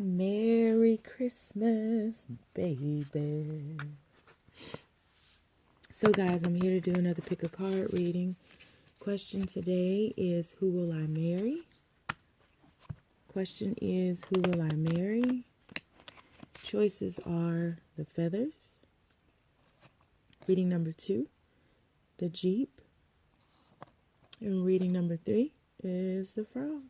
Merry Christmas, baby. So guys, I'm here to do another pick a card reading. Question today is, who will I marry? Question is, who will I marry? Choices are the feathers. Reading number 2, the Jeep. And reading number 3 is the frog.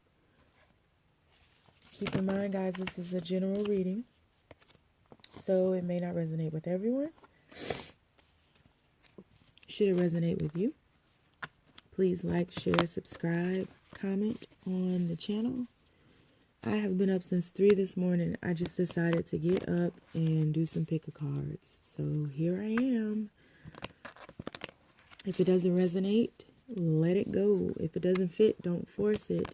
Keep in mind, guys, this is a general reading, so it may not resonate with everyone. Should it resonate with you, please like, share, subscribe, comment on the channel. I have been up since 3 this morning. I just decided to get up and do some pick-a-cards. So here I am. If it doesn't resonate, let it go. If it doesn't fit, don't force it.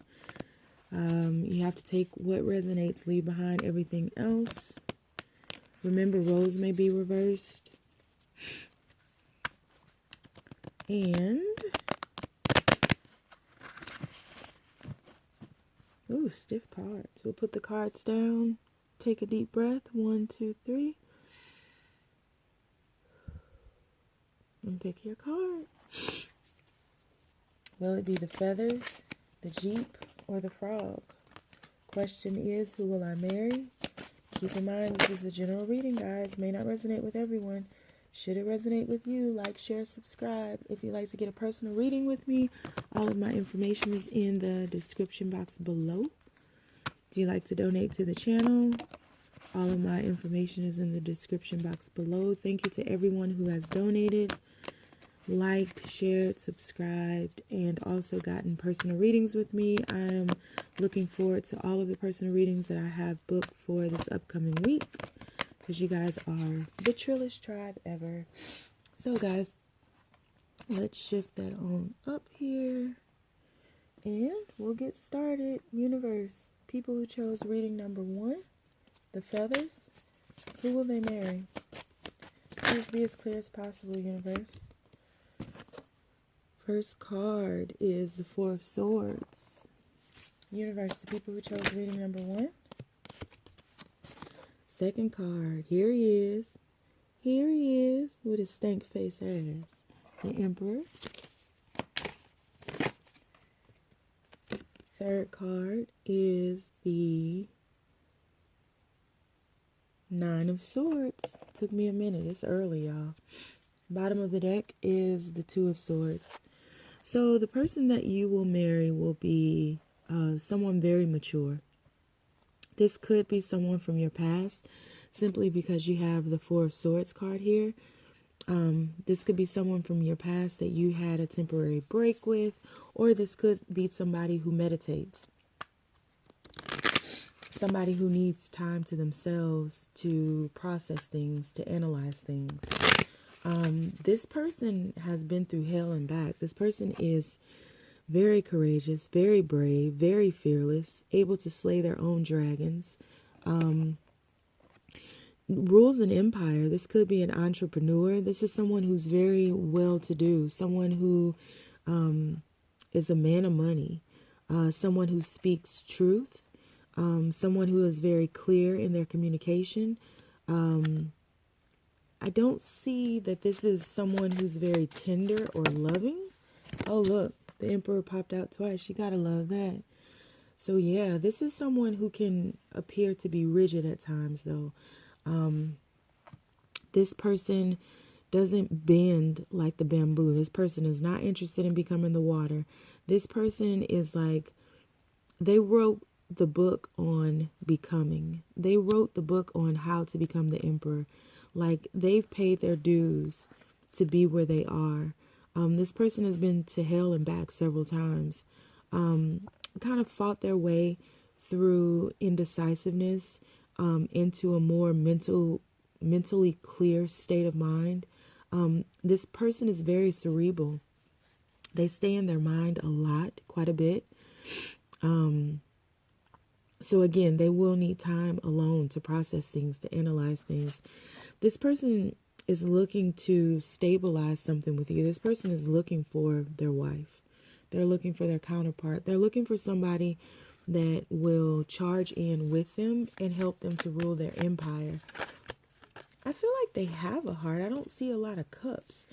You have to take what resonates, leave behind everything else. Remember, roles may be reversed. And, ooh, stiff cards. We'll put the cards down. Take a deep breath. 1, 2, 3. And pick your card. Will it be the feathers, the Jeep, or the frog? Question is, who will I marry? Keep in mind, this is a general reading, guys. May not resonate with everyone. Should it resonate with you, like, share, subscribe. If you'd like to get a personal reading with me, all of my information is in the description box below. If you'd like to donate to the channel, all of my information is in the description box below. Thank you to everyone who has donated, liked, shared, subscribed, and also gotten personal readings with me. I am looking forward to all of the personal readings that I have booked for this upcoming week, because you guys are the trillest tribe ever. So guys, let's shift that on up here and we'll get started. Universe, people who chose reading number 1, the feathers, who will they marry? Please be as clear as possible, universe. First card is the 4 of Swords. Universe, the people who chose reading number 1. Second card, here he is. Here he is with his stank face ass. The Emperor. Third card is the 9 of Swords. Took me a minute. It's early, y'all. Bottom of the deck is the 2 of Swords. So the person that you will marry will be someone very mature. This could be someone from your past, simply because you have the 4 of Swords card here. This could be someone from your past that you had a temporary break with, or this could be somebody who meditates. Somebody who needs time to themselves to process things, to analyze things. This person has been through hell and back. This person is very courageous, very brave, very fearless, able to slay their own dragons. Rules an empire. This could be an entrepreneur. This is someone who's very well-to-do, someone who is a man of money, someone who speaks truth, someone who is very clear in their communication. I don't see that this is someone who's very tender or loving. Oh, look, the Emperor popped out twice. You gotta love that. So, yeah, this is someone who can appear to be rigid at times, though. This person doesn't bend like the bamboo. This person is not interested in becoming the water. This person is like, they wrote the book on becoming. They wrote the book on how to become the Emperor. Like, they've paid their dues to be where they are. This person has been to hell and back several times. Kind of fought their way through indecisiveness into a more mentally clear state of mind. This person is very cerebral. They stay in their mind a lot, quite a bit. So again, they will need time alone to process things, to analyze things. This person is looking to stabilize something with you. This person is looking for their wife. They're looking for their counterpart. They're looking for somebody that will charge in with them and help them to rule their empire. I feel like they have a heart. I don't see a lot of cups,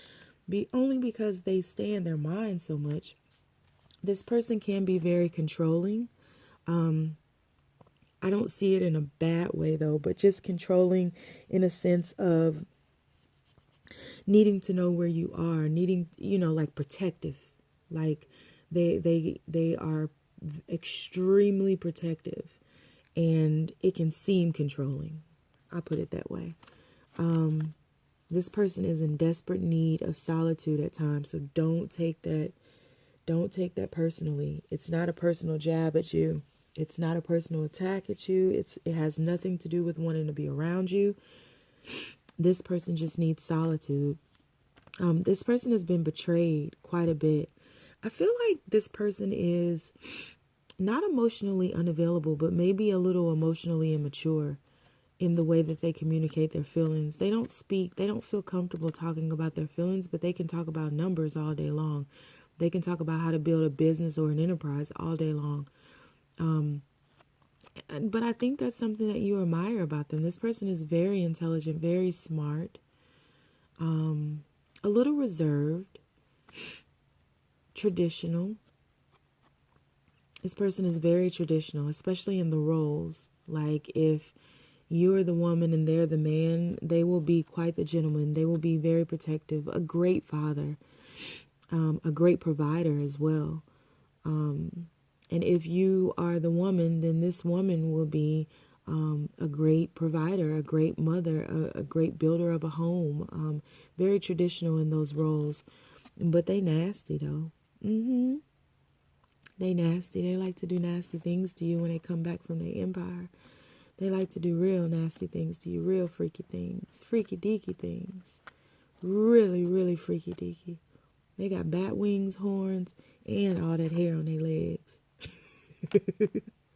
only because they stay in their mind so much. This person can be very controlling. I don't see it in a bad way though, but just controlling in a sense of needing to know where you are, needing, like protective. Like they are extremely protective, and it can seem controlling. I'll put it that way. This person is in desperate need of solitude at times, so don't take that personally. It's not a personal jab at you. It's not a personal attack at you. It has nothing to do with wanting to be around you. This person just needs solitude. This person has been betrayed quite a bit. I feel like this person is not emotionally unavailable, but maybe a little emotionally immature in the way that they communicate their feelings. They don't speak. They don't feel comfortable talking about their feelings, but they can talk about numbers all day long. They can talk about how to build a business or an enterprise all day long. But I think that's something that you admire about them. This person is very intelligent, very smart, a little reserved, traditional. This person is very traditional, especially in the roles. Like if you're the woman and they're the man, they will be quite the gentleman. They will be very protective, a great father, a great provider as well. And if you are the woman, then this woman will be a great provider, a great mother, a great builder of a home. Very traditional in those roles. But they nasty, though. They nasty. They like to do nasty things to you when they come back from their empire. They like to do real nasty things to you, real freaky things, freaky deaky things. Really, really freaky deaky. They got bat wings, horns, and all that hair on their legs.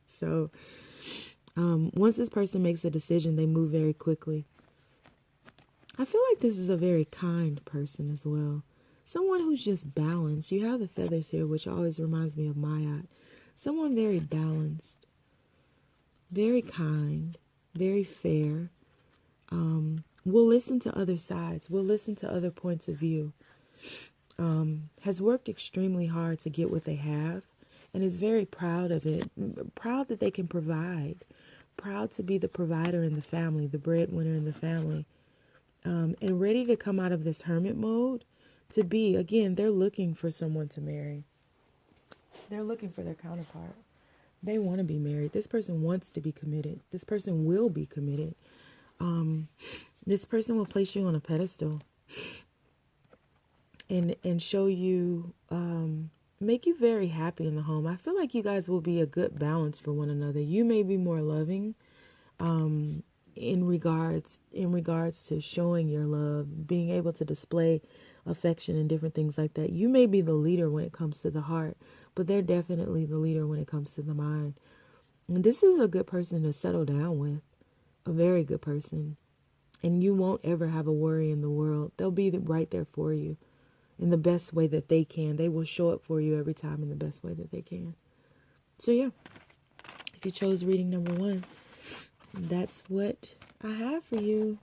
So, once this person makes a decision, they move very quickly. I feel like this is a very kind person as well. Someone who's just balanced. You have the feathers here, which always reminds me of Mayat. Someone very balanced, very kind, very fair. Will listen to other sides. Will listen to other points of view. Has worked extremely hard to get what they have, and is very proud of it. Proud that they can provide. Proud to be the provider in the family, the breadwinner in the family. And ready to come out of this hermit mode to be, again, they're looking for someone to marry. They're looking for their counterpart. They want to be married. This person wants to be committed. This person will be committed. This person will place you on a pedestal and show you, make you very happy in the home. I feel like you guys will be a good balance for one another. You may be more loving, in regards to showing your love, being able to display affection and different things like that. You may be the leader when it comes to the heart, but they're definitely the leader when it comes to the mind. And this is a good person to settle down with, a very good person. And you won't ever have a worry in the world. They'll be right there for you in the best way that they can. They will show up for you every time in the best way that they can. So yeah, if you chose reading number 1, that's what I have for you.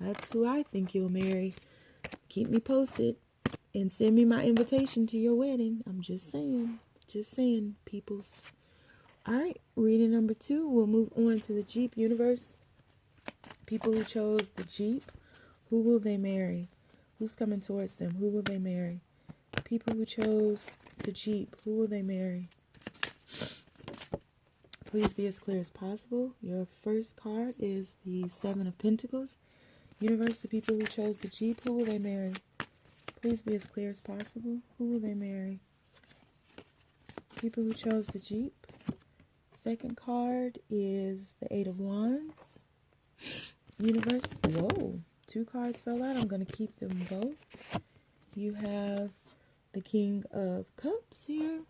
That's who I think you'll marry. Keep me posted and send me my invitation to your wedding. I'm just saying, peoples. All right, reading number 2. We'll move on to the Jeep universe. People who chose the Jeep, who will they marry? Who's coming towards them? Who will they marry? People who chose the Jeep, who will they marry? Please be as clear as possible. Your first card is the 7 of Pentacles. Universe, the people who chose the Jeep, who will they marry? Please be as clear as possible. Who will they marry? People who chose the Jeep. Second card is the 8 of Wands. Universe, whoa, 2 cards fell out. I'm going to keep them both. You have the King of Cups here.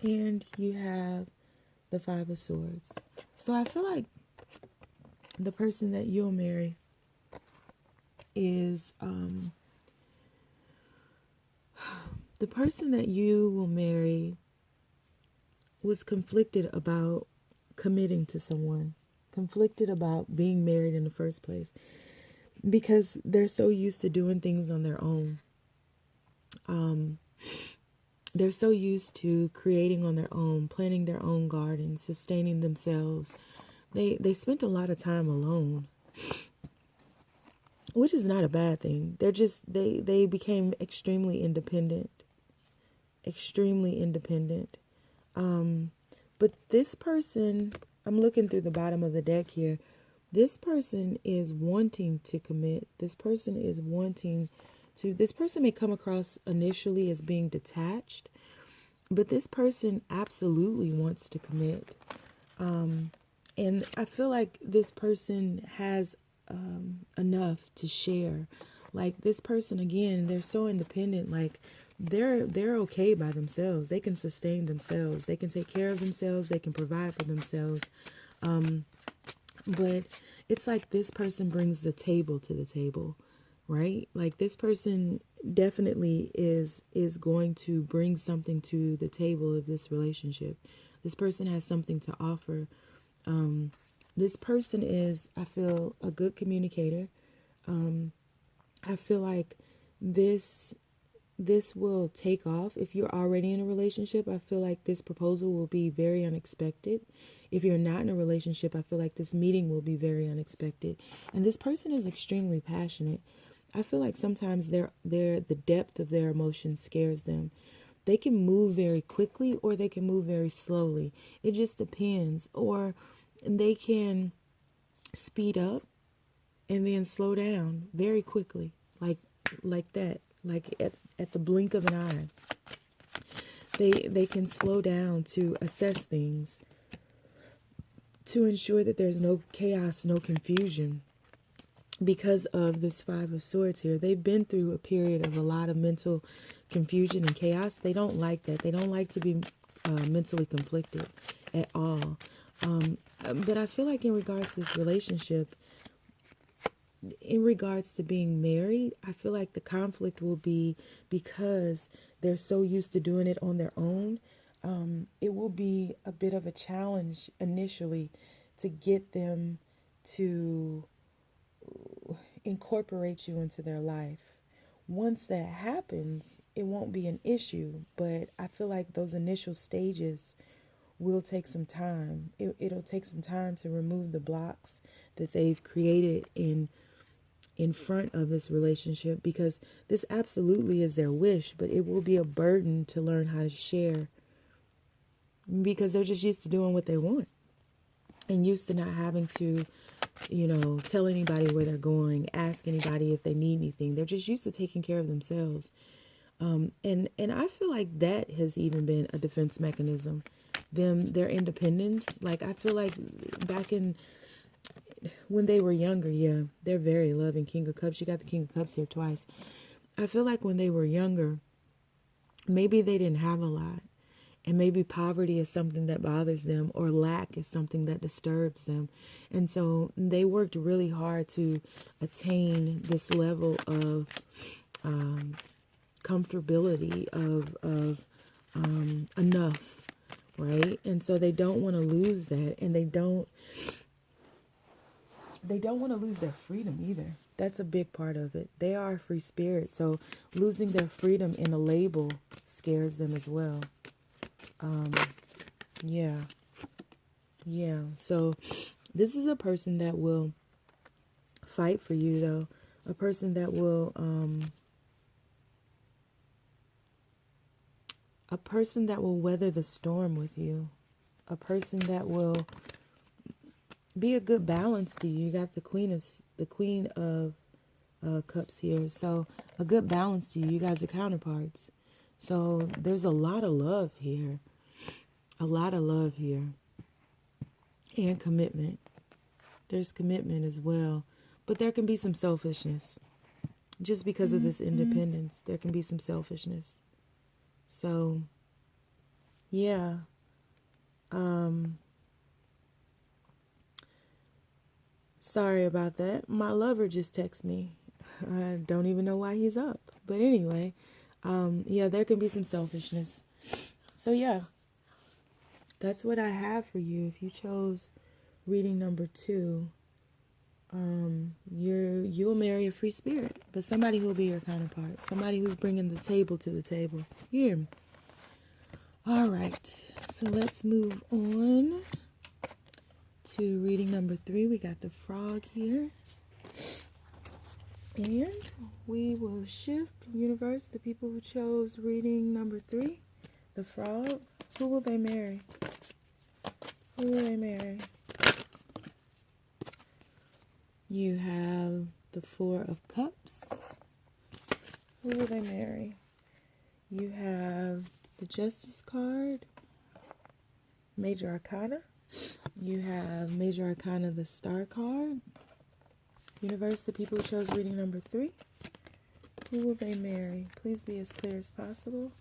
And you have the 5 of Swords. So I feel like the person that you'll marry is the person that you will marry was conflicted about committing to someone, conflicted about being married in the first place, because they're so used to doing things on their own. They're so used to creating on their own, planting their own garden, sustaining themselves. They spent a lot of time alone, which is not a bad thing. They became extremely independent. But this person, I'm looking through the bottom of the deck here. This person is wanting to commit. This person may come across initially as being detached, but this person absolutely wants to commit. And I feel like this person has enough to share. Like this person, again, they're so independent. Like they're okay by themselves. They can sustain themselves. They can take care of themselves. They can provide for themselves. But it's like this person brings the table to the table, right? Like this person definitely is going to bring something to the table of this relationship. This person has something to offer. This person is, I feel, a good communicator. I feel like this will take off. If you're already in a relationship, I feel like this proposal will be very unexpected. If you're not in a relationship, I feel like this meeting will be very unexpected. And this person is extremely passionate. I feel like sometimes the depth of their emotions scares them. They can move very quickly or they can move very slowly. It just depends. Or they can speed up and then slow down very quickly, like that, like at the blink of an eye. They can slow down to assess things, to ensure that there's no chaos, no confusion. Because of this Five of Swords here, they've been through a period of a lot of mental confusion and chaos. They don't like that. They don't like to be mentally conflicted at all. But I feel like in regards to this relationship, in regards to being married, I feel like the conflict will be because they're so used to doing it on their own. It will be a bit of a challenge initially to get them to incorporate you into their life. Once that happens, it won't be an issue, but I feel like those initial stages will take some time. It'll take some time to remove the blocks that they've created in front of this relationship, because this absolutely is their wish, but it will be a burden to learn how to share, because they're just used to doing what they want and used to not having to, tell anybody where they're going, ask anybody if they need anything. They're just used to taking care of themselves. And I feel like that has even been a defense mechanism. Their independence. Like, I feel like back when they were younger, yeah, they're very loving. King of Cups. You got the King of Cups here twice. I feel like when they were younger, maybe they didn't have a lot. And maybe poverty is something that bothers them, or lack is something that disturbs them. And so they worked really hard to attain this level of comfortability, of enough, right? And so they don't want to lose that, and they don't want to lose their freedom either. That's a big part of it. They are a free spirit, so losing their freedom in a label scares them as well. Yeah. So this is a person that will fight for you, though. A person that will, weather the storm with you. A person that will be a good balance to you. You got the Queen of Cups here. So a good balance to you. You guys are counterparts. So there's a lot of love here. And commitment. There's commitment as well. But there can be some selfishness. Just because of this independence, there can be some selfishness. So, yeah. Sorry about that. My lover just texted me. I don't even know why he's up. But anyway, yeah, there can be some selfishness. So, yeah. That's what I have for you. If you chose reading number 2, you'll marry a free spirit, but somebody who will be your counterpart, somebody who's bringing the table to the table. You hear me? All right, so let's move on to reading number 3. We got the frog here, and we will shift universe. The people who chose reading number 3, the frog, who will they marry? Who will they marry? You have the 4 of Cups. Who will they marry? You have the Justice card, Major Arcana. You have Major Arcana, the Star card. Universe, the people who chose reading number 3. Who will they marry? Please be as clear as possible.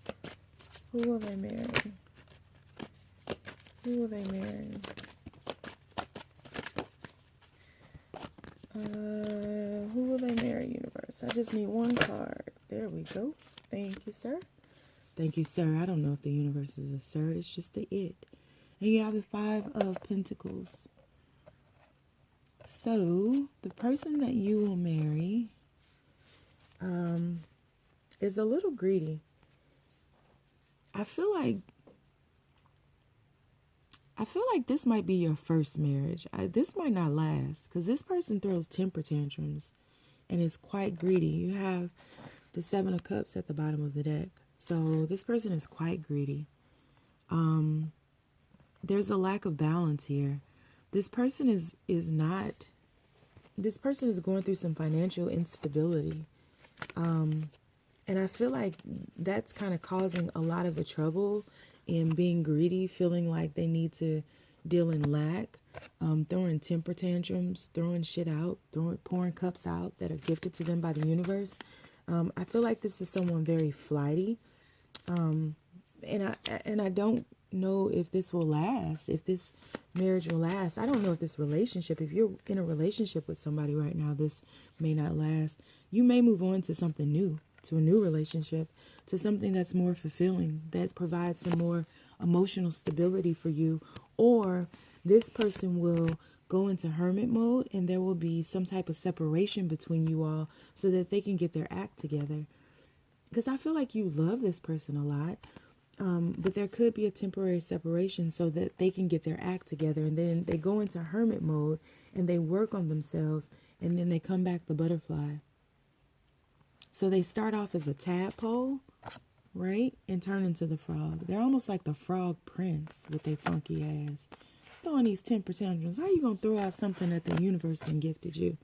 Who will they marry? Who will they marry? Who will they marry, universe? I just need one card. There we go. Thank you, sir. Thank you, sir. I don't know if the universe is a sir. It's just the it. And you have the 5 of Pentacles. So, the person that you will marry is a little greedy. I feel like this might be your first marriage. This might not last because this person throws temper tantrums and is quite greedy. You have the 7 of Cups at the bottom of the deck. So this person is quite greedy. There's a lack of balance here. This person is going through some financial instability. And I feel like that's kind of causing a lot of the trouble in being greedy, feeling like they need to deal in lack, throwing temper tantrums, throwing shit out, pouring cups out that are gifted to them by the universe. I feel like this is someone very flighty. And I don't know if this will last, if this marriage will last. I don't know if this relationship, if you're in a relationship with somebody right now, this may not last. You may move on to something new, to a new relationship, to something that's more fulfilling, that provides some more emotional stability for you. Or this person will go into hermit mode and there will be some type of separation between you all so that they can get their act together. Because I feel like you love this person a lot. But there could be a temporary separation so that they can get their act together. And then they go into hermit mode and they work on themselves. And then they come back the butterfly. So they start off as a tadpole, right? And turn into the frog. They're almost like the frog prince with their funky ass. Throwing these temper tantrums. How are you going to throw out something that the universe then gifted you?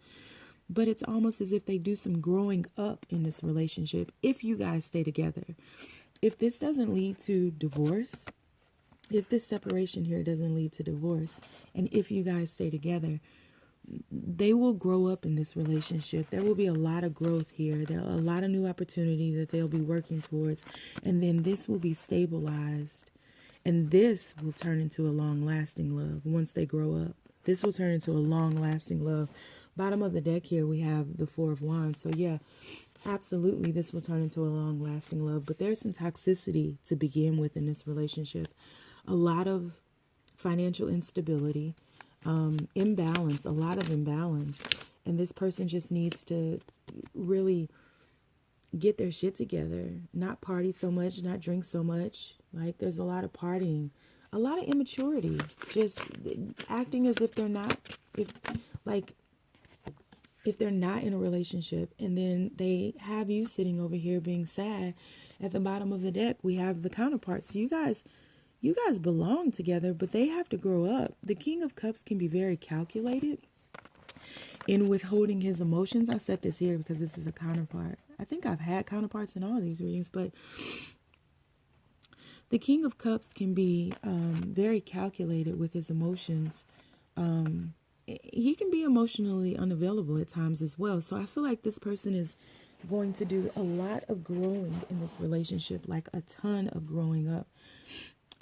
But it's almost as if they do some growing up in this relationship if you guys stay together. If this doesn't lead to divorce, if this separation here doesn't lead to divorce, and if you guys stay together, they will grow up in this relationship. There will be a lot of growth here. There are a lot of new opportunity that they'll be working towards. And then this will be stabilized. And this will turn into a long-lasting love once they grow up. This will turn into a long-lasting love. Bottom of the deck here, we have the 4 of Wands. So yeah, absolutely, this will turn into a long-lasting love. But there's some toxicity to begin with in this relationship. A lot of financial instability, imbalance, a lot of imbalance. And this person just needs to really get their shit together. Not party so much, not drink so much. Like, there's a lot of partying. A lot of immaturity. Just acting as if they're not, if they're not in a relationship, and then they have you sitting over here being sad. At the bottom of the deck, we have the counterparts. So you guys belong together, but they have to grow up. The King of Cups can be very calculated in withholding his emotions. I set this here because this is a counterpart. I think I've had counterparts in all of these readings, but the King of Cups can be very calculated with his emotions. He can be emotionally unavailable at times as well. So I feel like this person is going to do a lot of growing in this relationship, like a ton of growing up.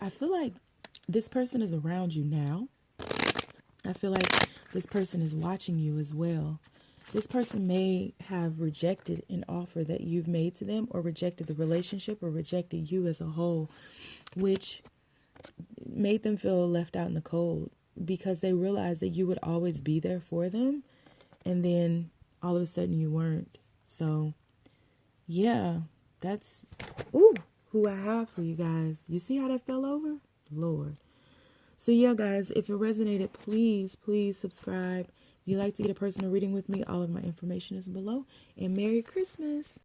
I feel like this person is around you now. I feel like this person is watching you as well. This person may have rejected an offer that you've made to them, or rejected the relationship, or rejected you as a whole, which made them feel left out in the cold because they realized that you would always be there for them, and then all of a sudden you weren't. So yeah, that's who I have for you guys. You see how that fell over? Lord. So yeah, guys, if it resonated, please subscribe. If you'd like to get a personal reading with me, all of my information is below. And Merry Christmas.